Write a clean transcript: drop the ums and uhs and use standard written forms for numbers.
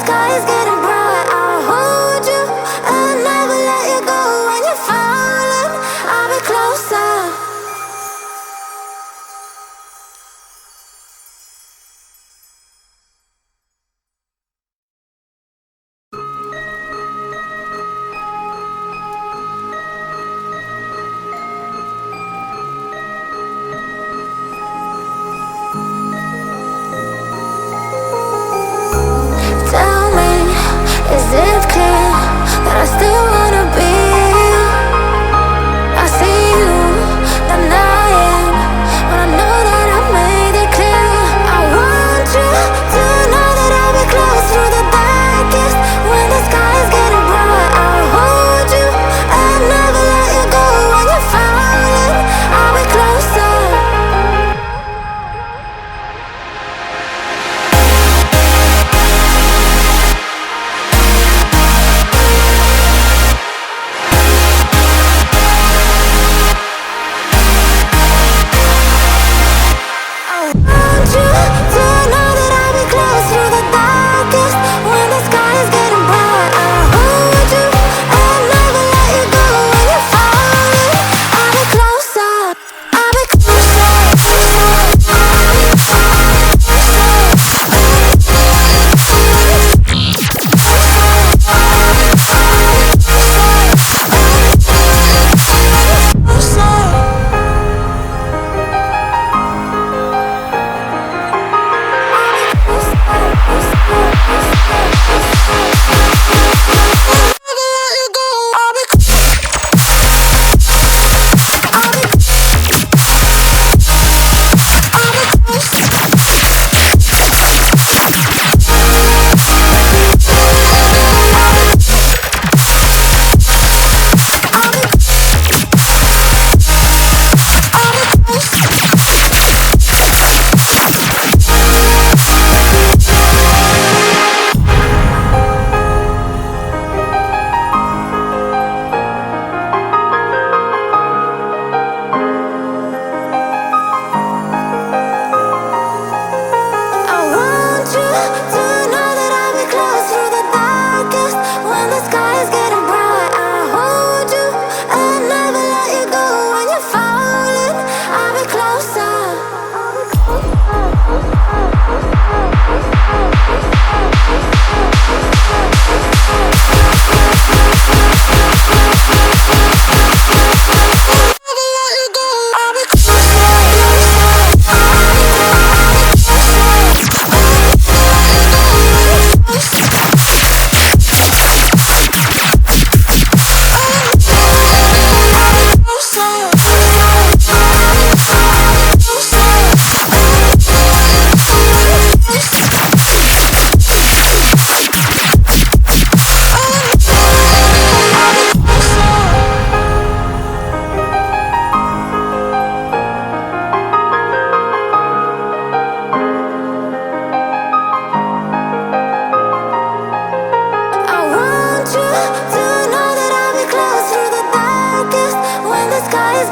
sky is getting bright, I'll hold you and never let you go. When you're falling, I'll be closer. Tell me, is it clear that I still wanna be? I see you denying when I know that I made it clear. I want you to know that I'll be close through the darkest. When the sky is getting bright, I'll hold you and never let you go. When you're falling, I'll be closer. I want you to know that I'll be close through the darkest. When the sky is getting bright, I'll hold you and never let you go. When you're falling, I'll be closer. I'll be closer. I want you to know that I'll be close through the darkest. When the sky is getting bright, I'll hold you and never let you go. When you're falling, I'll be closer. I want you to know that I'll be close through the darkest. When the sky is